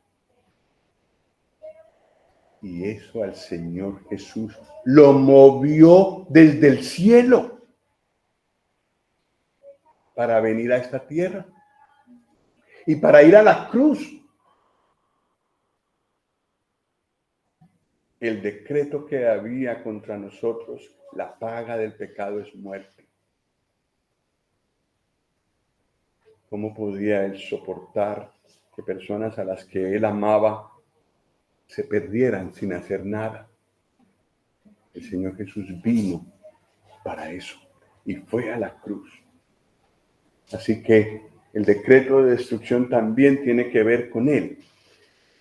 Y eso al Señor Jesús lo movió desde el cielo para venir a esta tierra y para ir a la cruz. El decreto que había contra nosotros, la paga del pecado es muerte. ¿Cómo podía él soportar que personas a las que él amaba se perdieran sin hacer nada? El Señor Jesús vino para eso y fue a la cruz. Así que el decreto de destrucción también tiene que ver con él.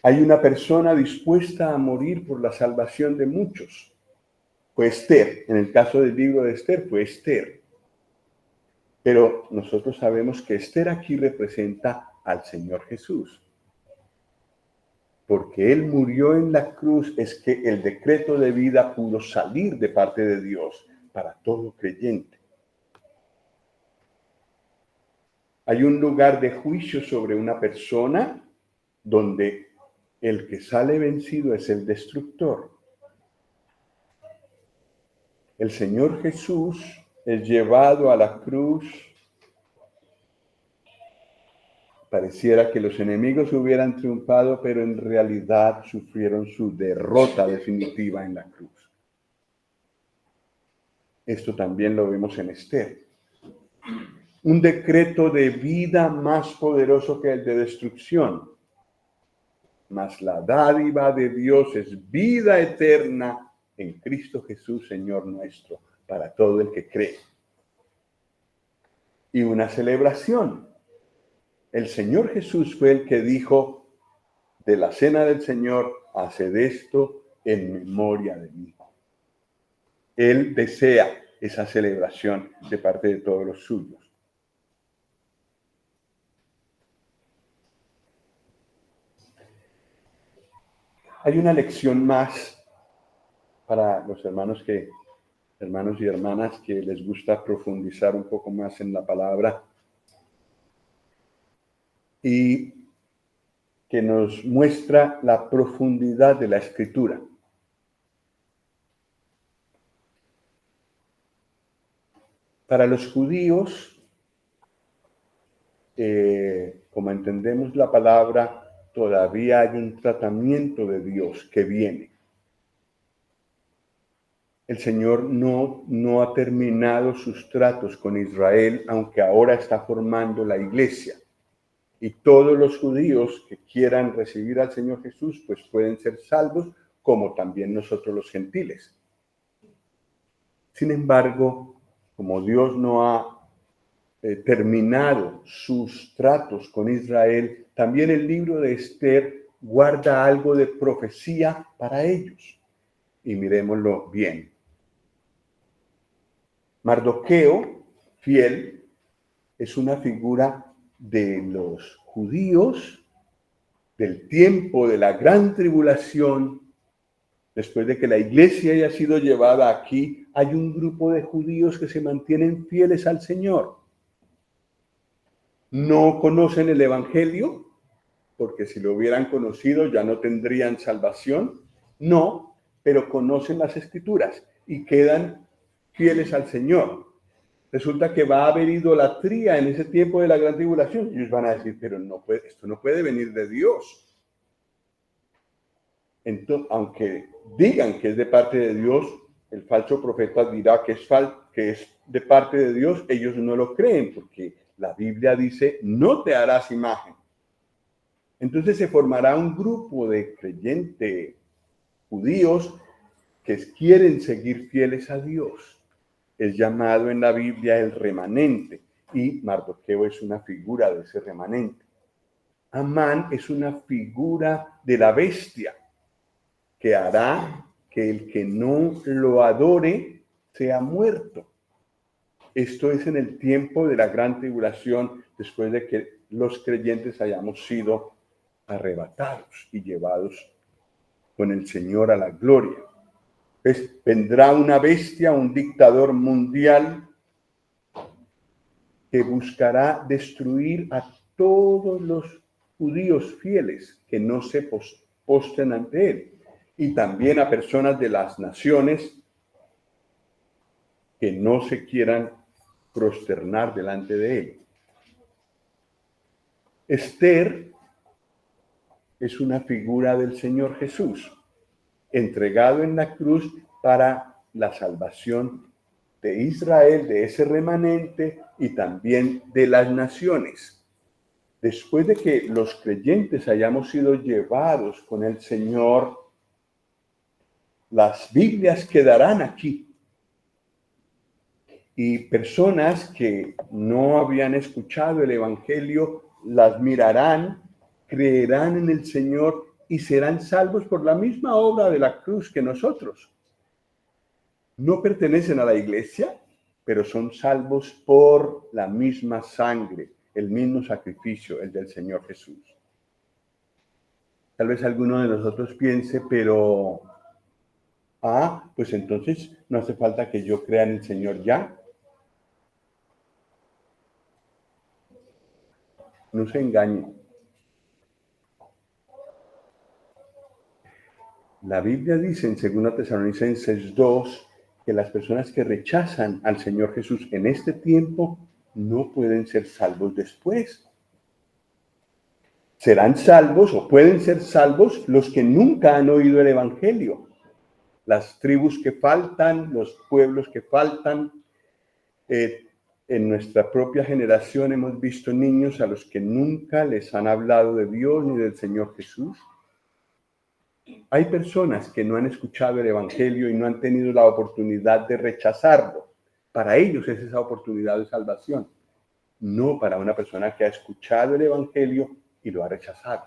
Hay una persona dispuesta a morir por la salvación de muchos. Fue Esther. En el caso del libro de Esther fue Esther. Pero nosotros sabemos que Esther aquí representa al Señor Jesús. porque Él murió en la cruz, es que el decreto de vida pudo salir de parte de Dios para todo creyente. Hay un lugar de juicio sobre una persona donde el que sale vencido es el destructor. El Señor Jesús es llevado a la cruz. Pareciera que los enemigos hubieran triunfado, pero en realidad sufrieron su derrota definitiva en la cruz. Esto también lo vemos en Esther. Un decreto de vida más poderoso que el de destrucción. Mas la dádiva de Dios es vida eterna en Cristo Jesús, Señor nuestro, para todo el que cree. Y una celebración. El Señor Jesús fue el que dijo de la cena del Señor: haced esto en memoria de mí. Él desea esa celebración de parte de todos los suyos. Hay una lección más para los hermanos y hermanas que les gusta profundizar un poco más en la palabra y que nos muestra la profundidad de la Escritura. Para los judíos, como entendemos la palabra, todavía hay un tratamiento de Dios que viene. El Señor no ha terminado sus tratos con Israel, aunque ahora está formando la iglesia. Y todos los judíos que quieran recibir al Señor Jesús, pues pueden ser salvos, como también nosotros los gentiles. Sin embargo, como Dios no ha terminado sus tratos con Israel, también el libro de Esther guarda algo de profecía para ellos. Y miremoslo bien. Mardoqueo, fiel, es una figura de los judíos del tiempo de la gran tribulación. Después de que la iglesia haya sido llevada aquí, hay un grupo de judíos que se mantienen fieles al Señor. No conocen el Evangelio, porque si lo hubieran conocido ya no tendrían salvación. No, pero conocen las Escrituras y quedan fieles al Señor. Resulta que va a haber idolatría en ese tiempo de la gran tribulación. Ellos van a decir, pero esto no puede venir de Dios. Entonces, aunque digan que es de parte de Dios, el falso profeta dirá que es de parte de Dios. Ellos no lo creen porque la Biblia dice, no te harás imagen. Entonces se formará un grupo de creyentes judíos que quieren seguir fieles a Dios. Es llamado en la Biblia el remanente, y Mardoqueo es una figura de ese remanente. Amán es una figura de la bestia que hará que el que no lo adore sea muerto. Esto es en el tiempo de la gran tribulación, después de que los creyentes hayamos sido arrebatados y llevados con el Señor a la gloria. Pues vendrá una bestia, un dictador mundial que buscará destruir a todos los judíos fieles que no se postren ante él, y también a personas de las naciones que no se quieran prosternar delante de él. Esther es una figura del Señor Jesús, entregado en la cruz para la salvación de Israel, de ese remanente y también de las naciones. Después de que los creyentes hayamos sido llevados con el Señor, las Biblias quedarán aquí. Y personas que no habían escuchado el Evangelio las mirarán, creerán en el Señor y serán salvos por la misma obra de la cruz que nosotros. No pertenecen a la iglesia, pero son salvos por la misma sangre, el mismo sacrificio, el del Señor Jesús. Tal vez alguno de nosotros piense, pero, pues entonces no hace falta que yo crea en el Señor ya. No se engañen. La Biblia dice en 2 Tesalonicenses 2 que las personas que rechazan al Señor Jesús en este tiempo no pueden ser salvos después. Serán salvos o pueden ser salvos los que nunca han oído el Evangelio. Las tribus que faltan, los pueblos que faltan. En nuestra propia generación hemos visto niños a los que nunca les han hablado de Dios ni del Señor Jesús. Hay personas que no han escuchado el Evangelio y no han tenido la oportunidad de rechazarlo. Para ellos es esa oportunidad de salvación, no para una persona que ha escuchado el Evangelio y lo ha rechazado.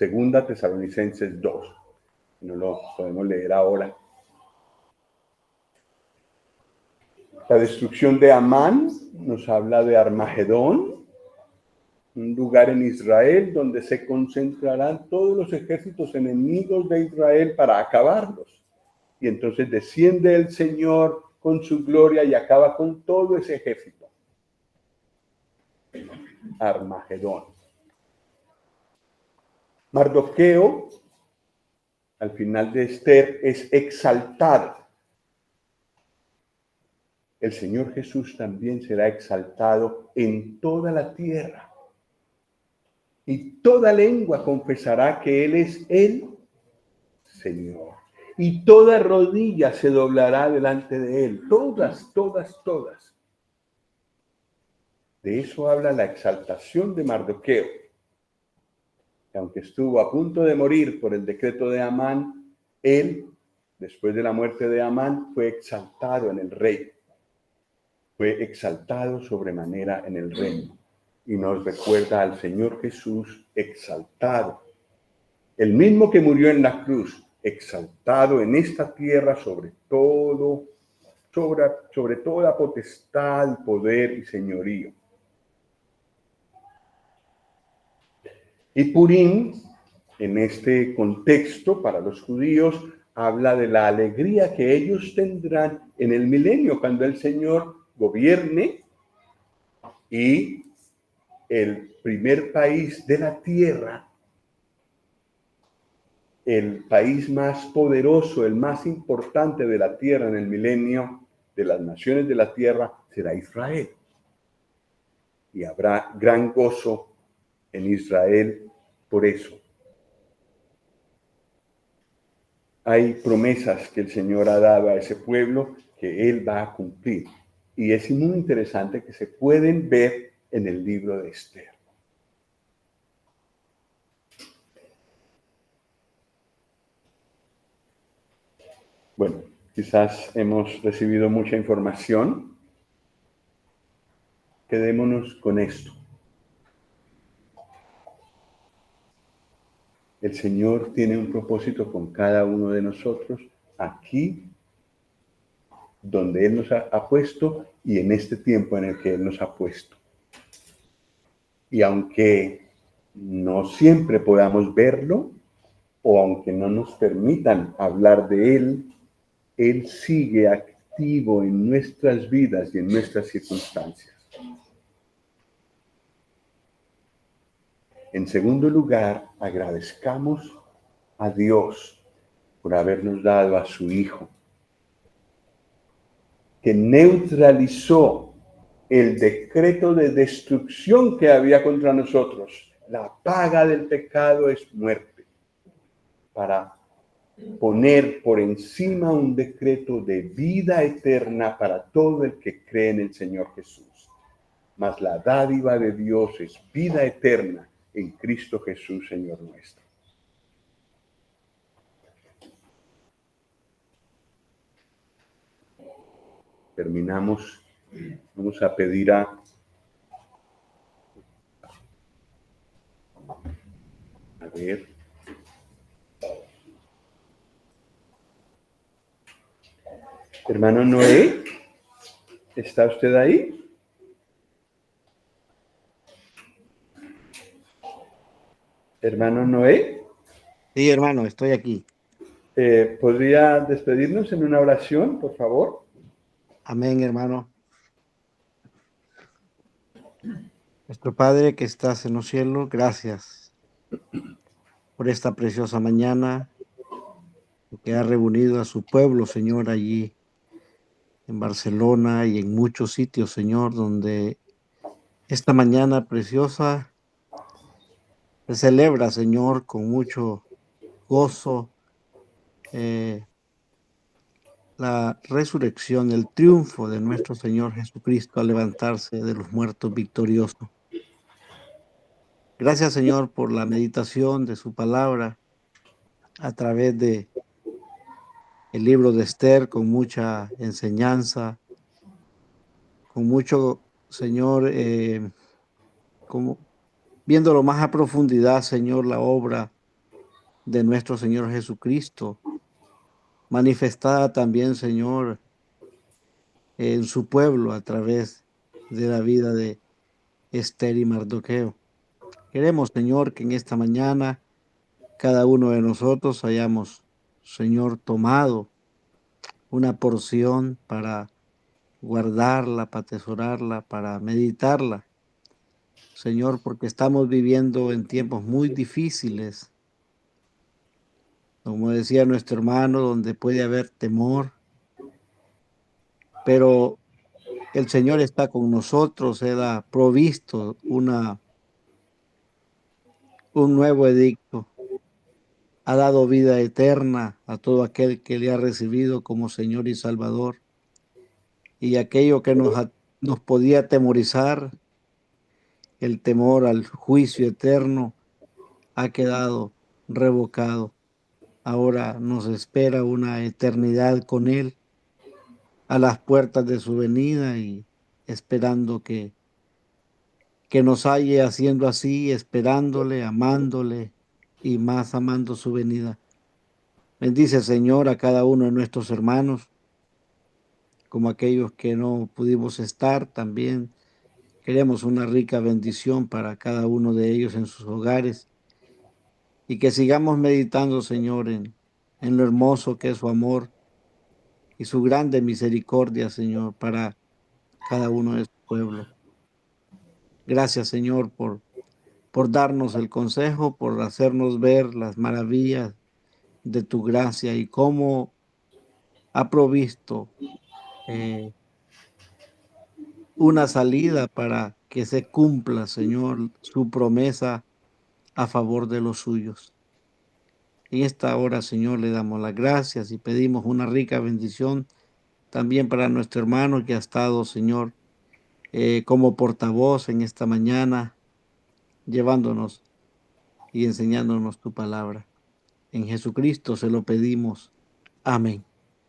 2 Tesalonicenses 2. No lo podemos leer ahora. La destrucción de Amán nos habla de Armagedón, un lugar en Israel donde se concentrarán todos los ejércitos enemigos de Israel para acabarlos. Y entonces desciende el Señor con su gloria y acaba con todo ese ejército. Armagedón. Mardoqueo, al final de Esther, es exaltado. El Señor Jesús también será exaltado en toda la tierra. Y toda lengua confesará que Él es el Señor. Y toda rodilla se doblará delante de Él. Todas, todas, todas. De eso habla la exaltación de Mardoqueo. Que aunque estuvo a punto de morir por el decreto de Amán, él, después de la muerte de Amán, fue exaltado en el reino. Fue exaltado sobremanera en el reino. Y nos recuerda al Señor Jesús exaltado. El mismo que murió en la cruz, exaltado en esta tierra sobre todo, sobre toda potestad, poder y señorío. Y Purim, en este contexto para los judíos, habla de la alegría que ellos tendrán en el milenio, cuando el Señor gobierne y el primer país de la tierra, el país más poderoso, el más importante de la tierra en el milenio, de las naciones de la tierra, será Israel. Y habrá gran gozo en Israel por eso. Hay promesas que el Señor ha dado a ese pueblo que Él va a cumplir. Y es muy interesante que se pueden ver en el libro de Esther. Bueno, quizás hemos recibido mucha información. Quedémonos con esto. El Señor tiene un propósito con cada uno de nosotros aquí, donde Él nos ha puesto y en este tiempo en el que Él nos ha puesto. Y aunque no siempre podamos verlo, o aunque no nos permitan hablar de Él, Él sigue activo en nuestras vidas y en nuestras circunstancias. En segundo lugar, agradezcamos a Dios por habernos dado a su Hijo, que neutralizó el decreto de destrucción que había contra nosotros. La paga del pecado es muerte, para poner por encima un decreto de vida eterna para todo el que cree en el Señor Jesús. Mas la dádiva de Dios es vida eterna en Cristo Jesús, Señor nuestro. Terminamos. Vamos a pedir a ver. Hermano Noé, ¿está usted ahí? Hermano Noé, Sí, hermano, estoy aquí. ¿podría despedirnos en una oración, por favor? Amén, hermano. Nuestro Padre que estás en los cielos, gracias por esta preciosa mañana que ha reunido a su pueblo, Señor, allí en Barcelona y en muchos sitios, Señor, donde esta mañana preciosa se celebra, Señor, con mucho gozo, eh, la resurrección, el triunfo de nuestro Señor Jesucristo al levantarse de los muertos victorioso. Gracias, Señor, por la meditación de su palabra a través de el libro de Esther, con mucha enseñanza, con mucho, Señor, como viéndolo más a profundidad, Señor, la obra de nuestro Señor Jesucristo, manifestada también, Señor, en su pueblo a través de la vida de Esther y Mardoqueo. Queremos, Señor, que en esta mañana cada uno de nosotros hayamos, Señor, tomado una porción para guardarla, para atesorarla, para meditarla. Señor, porque estamos viviendo en tiempos muy difíciles, como decía nuestro hermano, donde puede haber temor, pero el Señor está con nosotros. Él ha provisto un nuevo edicto, ha dado vida eterna a todo aquel que le ha recibido como Señor y Salvador. Y aquello que nos podía atemorizar, el temor al juicio eterno, ha quedado revocado. Ahora nos espera una eternidad con Él a las puertas de su venida y esperando que nos halle haciendo así, esperándole, amándole y más amando su venida. Bendice, Señor, a cada uno de nuestros hermanos, como aquellos que no pudimos estar también. Queremos una rica bendición para cada uno de ellos en sus hogares y que sigamos meditando, Señor, en lo hermoso que es su amor y su grande misericordia, Señor, para cada uno de su pueblo. Gracias, Señor, por darnos el consejo, por hacernos ver las maravillas de tu gracia y cómo ha provisto eh, una salida para que se cumpla, Señor, su promesa a favor de los suyos. En esta hora, Señor, le damos las gracias y pedimos una rica bendición también para nuestro hermano que ha estado, Señor, como portavoz en esta mañana, llevándonos y enseñándonos tu palabra. En Jesucristo se lo pedimos. Amén.